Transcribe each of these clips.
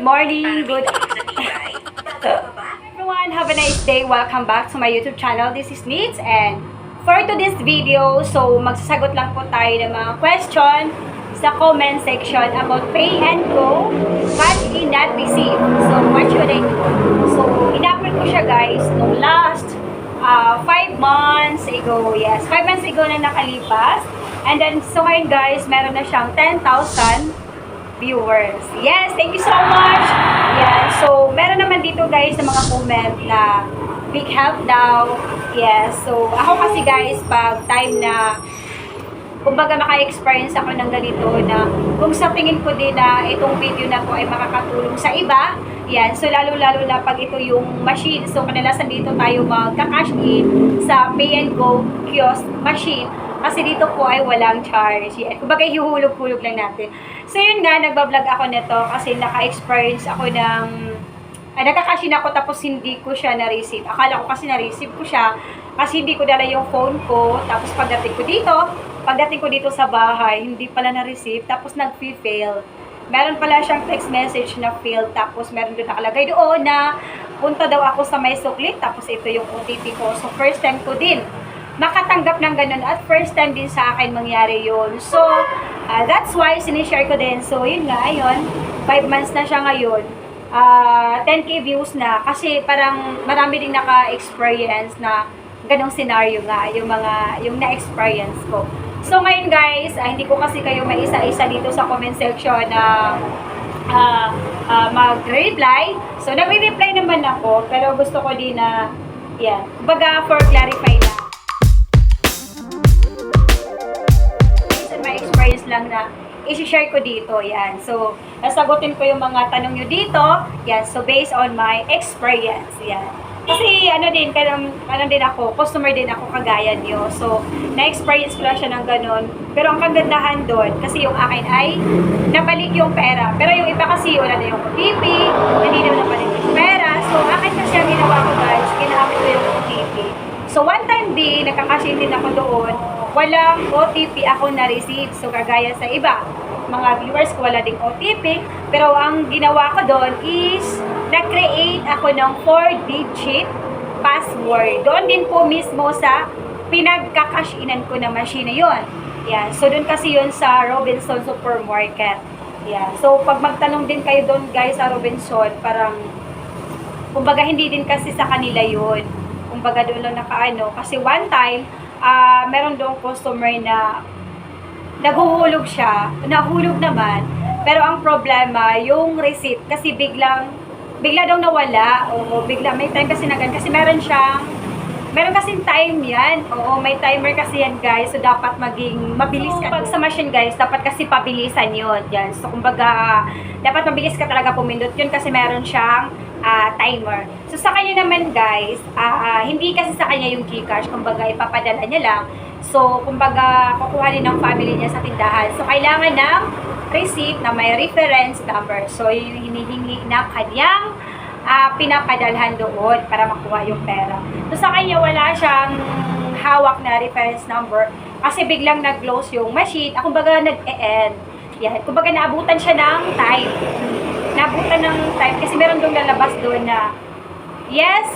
Good morning, good everyone, have a nice day. Welcome back to my YouTube channel. This is Needs, and for today's video, so magsasagot lang po tayo ng mga question sa comment section about pay and go, cash in not receive. So what should I do? So in-upload ko siya guys nung last 5 months ago. Yes, 5 months ago na nakalipas. And then, so ngayon guys, meron na siyang 10,000 viewers. Yes, thank you so much. Yes, so meron naman dito guys sa mga comment na big help daw. Yes, so ako kasi guys, pag time na kumbaga maka-experience ako ng ganito na kung sa tingin ko din na itong video na to ay makakatulong sa iba, yan, so lalo-lalo na pag ito yung machine, so kadalasan dito tayo magka-cash in sa pay and go kiosk machine. Kasi dito po ay walang charge. Kumbaga, hihuhulog-hulog lang natin. So, yun nga, nagbablog ako nito kasi naka-experience ako ng... nagka-cash in ako tapos hindi ko siya na-receive. Akala ko kasi na-receive ko siya kasi hindi ko dala yung phone ko. Tapos pagdating ko dito sa bahay, hindi pala na-receive. Tapos nag-fail. Meron pala siyang text message na failed. Tapos meron doon nakalagay doon na punta daw ako sa may suklit. Tapos ito yung OTP ko. So, first time ko din makatanggap ng ganun at first time din sa akin mangyari yun. So, that's why sinishare ko din. So, yun nga, ayun, 5 months na siya ngayon. 10k views na. Kasi parang marami ding naka-experience na ganong scenario nga, yung na-experience ko. So, ngayon guys, hindi ko kasi kayo maisa-isa dito sa comment section na mag-reply. So, nagre-reply naman ako, pero gusto ko din na, yan, baga for clarify lang. Experience lang na i-share ko dito, yan. So, nasagutin ko yung mga tanong nyo dito, yan. So, based on my experience, yan. Kasi, ano din ako, customer din ako kagaya nyo. So, na-experience ko lang siya ng ganun. Pero ang kagandahan doon, kasi yung akin ay nabalik yung pera. Pero yung iba kasi, wala na yung OTP, hindi naman nabalik yung pera. So, akin kasi ang ginawa ko guys, ginamit ko yung OTP. So, one time din, nagkakashin din ako doon, walang OTP ako na-receive. So, kagaya sa iba, mga viewers ko, wala ding OTP. Pero, ang ginawa ko doon is, nag-create ako ng 4-digit password. Doon din po mismo sa pinagkakash-inan ko na machine na yun. Yan. So, doon kasi yun sa Robinson Supermarket. Yan. So, pag magtanong din kayo doon, guys, sa Robinson, parang, kumbaga, hindi din kasi sa kanila yun. Kumbaga, doon lang nakaano. Kasi one time, meron doon customer na naghuhulog siya, nahulog naman, pero ang problema, yung receipt, kasi bigla daw nawala, o bigla, may time kasi na ganun, kasi meron kasing time yan, may timer kasi yan guys, so dapat maging mabilis ka. Pag sa machine guys, dapat kasi pabilisan yun, yan. So kumbaga, dapat mabilis ka talaga pumindot yun kasi meron siyang timer. So sa kanya naman guys, hindi kasi sa kanya yung Gcash, kumbaga ipapadala niya lang. So kumbaga kukuhanin ng family niya sa tindahan. So kailangan ng receipt na may reference number. So yung hinihingi ng kanyang pinapadalhan doon para makuha yung pera. So sa kanya wala siyang hawak na reference number kasi biglang nag-close yung machine. Kumbaga nag-e-end. Yan. Kumbaga naabutan siya ng time. Nabutan ng time kasi meron doon lalabas doon na yes,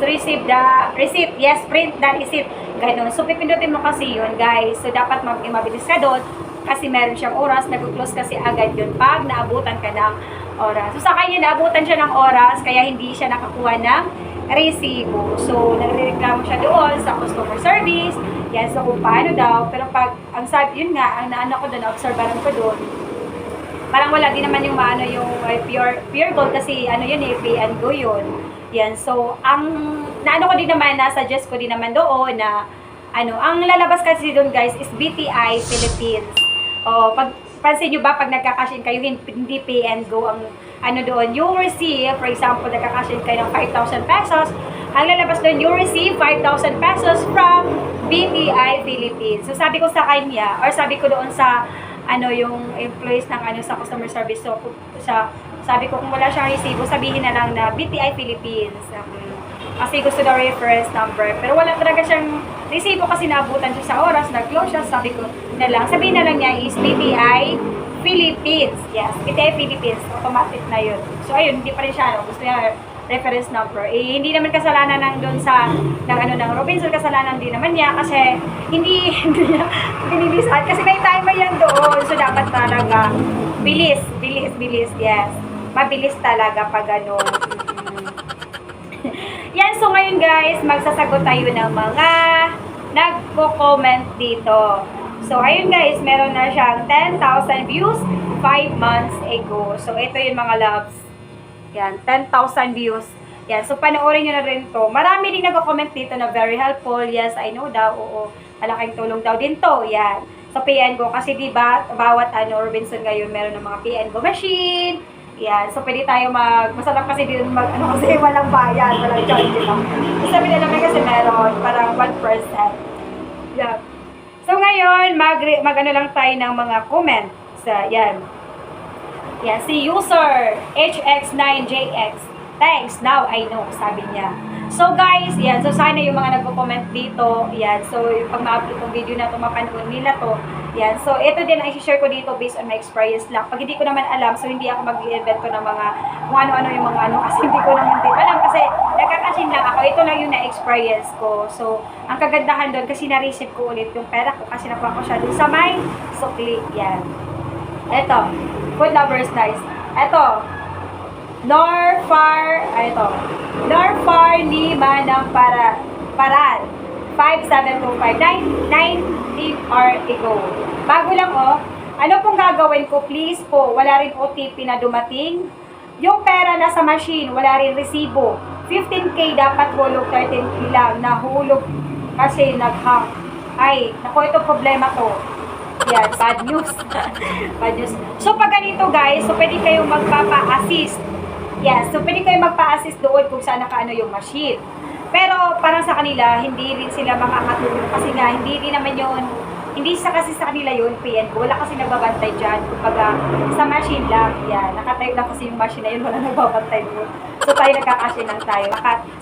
receive the receipt, yes, print the receipt, ganun. So pipindutin mo kasi yun guys, so dapat mabilis ka doon kasi meron siyang oras, nag-close kasi agad yun pag naabutan ka ng oras. So sa kanya naabutan siya ng oras kaya hindi siya nakakuha ng resibo. So nagrereklamo siya doon sa customer service, yes, so kung paano daw, pero pag ang sabi, yun nga, ang naano ko doon, obserbaran ko doon, parang wala din naman yung maano yung pure gold kasi ano yun pay and go yun. Yan. So, ang naano ko din naman, suggest ko din naman doon na ang lalabas kasi doon guys is BTI Philippines. Pag pansin nyo ba pag nagka-cash in kayo, hindi pay and go ang doon, you receive, for example, nagka-cash in kayo ng 5,000 pesos, ang lalabas doon, you receive 5,000 pesos from BTI Philippines. So, sabi ko sa kanya, or sabi ko doon sa yung employees ng sa customer service. So, sabi ko kung wala siyang resibo, sabihin na lang na BTI Philippines. Kasi gusto daw reference number. Pero wala talaga siyang resibo kasi naabutan siya sa oras, nag-close siya. Sabihin na lang niya is BTI Philippines. Yes, PTI Philippines. Automatic na yun. So, ayun, hindi pa rin siya. No? Gusto niya reference number. Eh, hindi naman kasalanan ng doon sa ng Robinson, kasalanan din naman niya kasi hindi niya binilisan. Kasi may timer yan doon. So, dapat talaga bilis. Yes. Mabilis talaga pag ano. Yan, so ngayon guys, magsasagot tayo ng mga nagko-comment dito. So, ayun guys, meron na siyang 10,000 views 5 months ago. So, ito yung mga loves. Yan, 10,000 views. Yan, so panoorin nyo na rin to. Marami rin nagko-comment dito na very helpful. Yes, I know daw. Oo, malaking tulong daw din to. Yan, sa PNGo. Kasi diba, bawat Robinson ngayon meron ng mga PNGo machine. Yan, so pwede tayo masarap kasi din kasi walang bayan, walang charge lang. So sabi na naman kasi meron, parang 1%. Yan. So ngayon, mag-ano lang tayo ng mga comment. Yan. Yan, si user HX9JX. Thanks, now I know, sabi niya. So guys, yan, so sana yung mga nagko-comment dito, yan, so pag ma-upload tong video na ito, mapanood nila to, yan, so ito din ang i-share ko dito based on my experience lang. Pag hindi ko naman alam, so hindi ako mag-i-invent ko ng mga, kung ano-ano yung mga ano, kasi hindi ko naman din alam, kasi nagkakasin lang ako, ito lang yung na-experience ko. So, ang kagandahan doon, kasi na-receive ko ulit yung pera ko, kasi nakuha ko siya doon sa may sukli, yan. Ito, food lovers nice. Ito, Norfar ni Manang Paran 5725 19 hour ago. Bago lang ano pong gagawin ko? Please po, wala rin OTP na dumating. Yung pera nasa machine, wala rin resibo. 15K dapat hulog, 13K lang. Nahulog kasi nag-hang. Ay, naku, ito problema to. Yan, bad news. Bad news. So, pag ganito guys, so pwede kayong magpapa-assist. Yes, so pwede kayong magpa-assist doon kung saan nakaano yung machine. Pero parang sa kanila, hindi rin sila makakatulong kasi nga, hindi kasi sa kanila yun, PNGo. Wala kasi nagbabantay dyan. Kumbaga, sa machine lang. Yan, nakatayo lang kasi yung machine na yun, wala nagbabantay doon. So tayo nagkakasya lang tayo.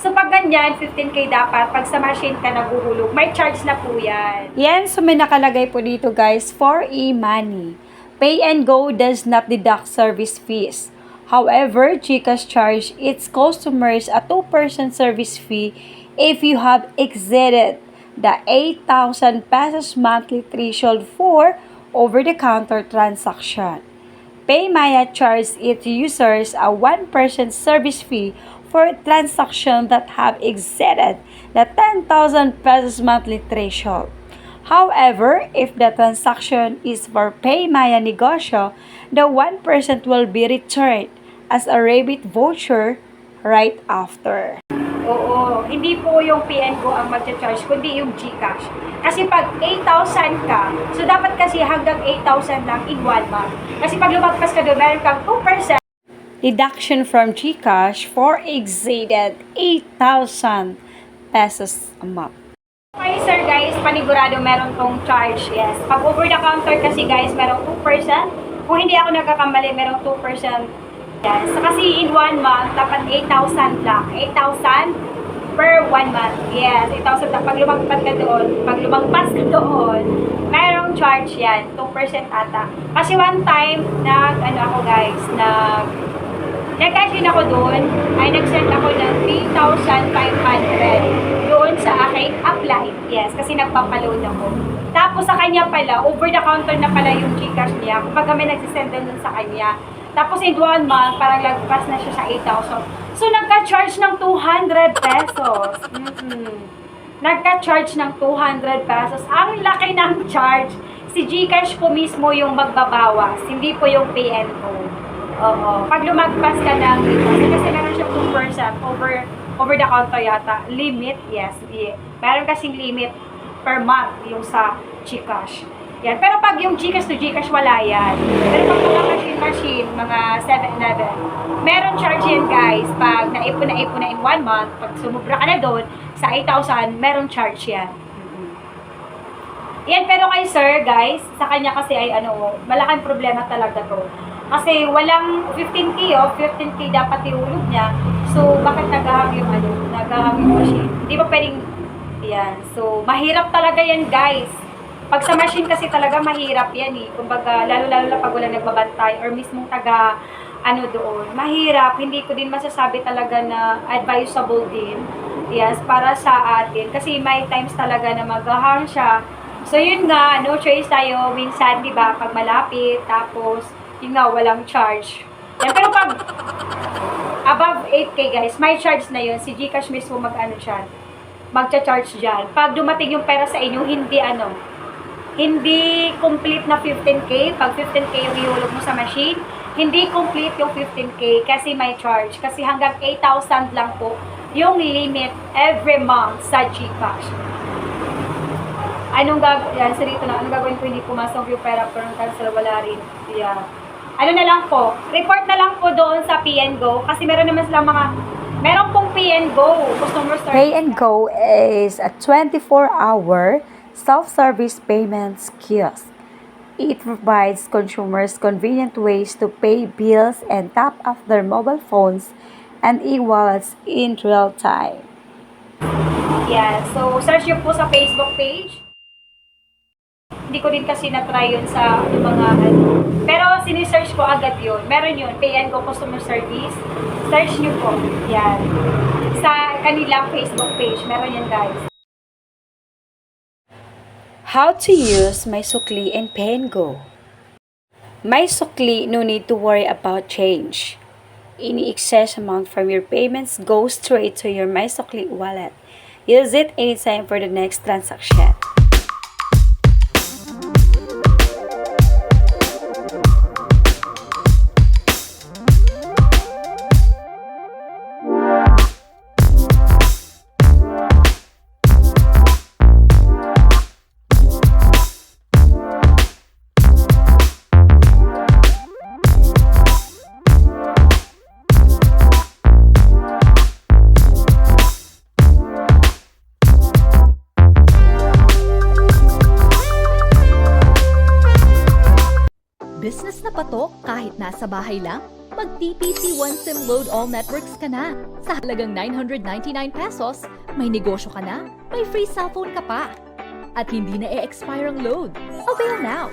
So pag ganyan, 15K dapat, pag sa machine ka naguhulog, may charge na po yan. Yan, so may nakalagay po dito guys, for e-money. Pay and Go does not deduct service fees. However, GCash charge its customers a 2% service fee if you have exceeded the 8,000 pesos monthly threshold for over-the-counter transaction. PayMaya charges its users a 1% service fee for transactions that have exceeded the 10,000 pesos monthly threshold. However, if the transaction is for PayMaya negosyo, the 1% will be returned as a rebate voucher right after. Oo, hindi po yung PNGo ang mag-charge, kundi yung GCash. Kasi pag 8,000 ka, so dapat kasi hanggang 8,000 lang in 1 month. Kasi pag lumagpas ka doon, meron kang 2% deduction from GCash for exceeded 8,000 pesos a month. Okay sir guys, panigurado meron tong charge, yes. Pag over the counter kasi guys, meron 2%. Kung hindi ako nagkakamali, meron 2%. Yes. So, kasi in 1 month, dapat 8,000 lang. 8,000 per 1 month. Yes, 8,000 lang. Pag lumagpas ka doon, mayroong charge yan. 2% ata. Kasi one time, nag-cash-in ako doon, ay nag-send ako ng 3,500 doon sa aking apply. Yes, kasi nagpapaload ako. Tapos sa kanya pala, over the counter na pala yung GCash niya. Kapag kami nagsisend doon sa kanya. Tapos in 1 month, parang lagpas na siya sa 8,000. So, nagka-charge ng 200 pesos. Nagka-charge ng 200 pesos. Ang laki ng charge. Si GCash po mismo yung magbabawas. Hindi po yung PNGo. Oo. Pag lumagpas ka ng kasi meron siya 2% over the counter yata. Limit, yes. Meron kasing limit per month yung sa GCash. Yan. Pero pag yung GCash to GCash, wala yan. Pero pag mga machine, mga 7-Eleven, meron charge yan guys. Pag naipon na in 1 month, pag sumubra ka na doon, sa 8,000, meron charge yan. Yan, pero kay sir guys, sa kanya kasi ay malaking problema talaga to. Kasi walang 15K 15K dapat iulog niya. So, bakit nagahang yung machine? Di ba pwedeng, yan. So, mahirap talaga yan guys. Pag sa machine kasi talaga mahirap yan eh. Kumbaga, lalo-lalo na pag wala nagbabantay or mismong taga ano doon, mahirap. Hindi ko din masasabi talaga na advisable din. Yes, para sa atin. Kasi may times talaga na mag-harm siya. So yun nga, no choice tayo minsan, di ba, pag malapit, tapos yun nga, walang charge. Yan, pero pag above 8K guys, may charge na yun. Si GCash mismo mag-ano dyan, magcha-charge dyan. Pag dumating yung pera sa inyo, hindi complete na 15K. Pag 15K yung ihulog mo sa machine, hindi complete yung 15K kasi may charge. Kasi hanggang 8,000 lang po yung limit every month sa GCash. Anong gagawin ko? Hindi pumasok yung pera pero cancel, wala rin. Yeah. Ano na lang po, report na lang po doon sa P&Go kasi meron naman silang meron pong P&Go, customer service. Pay&Go is a 24-hour self-service payments kiosk. It provides consumers convenient ways to pay bills and tap off their mobile phones and e-wallets in real time. Yeah, so search nyo po sa Facebook page. Hindi ko din kasi na-try yun sa mga pero sinisearch ko agad yun. Meron yun, Pay&Go Customer Service. Search nyo po. Yan. Sa kanilang Facebook page. Meron yan guys. How to use MySukli and Pay&Go. MySukli, no need to worry about change. Any excess amount from your payments goes straight to your MySukli wallet. Use it anytime for the next transaction. Business na patok kahit nasa bahay lang? Mag-TPC One SIM Load All Networks ka na. Sa halagang 999 pesos, may negosyo ka na, may free cellphone ka pa. At hindi na e-expire ang load. Avail now!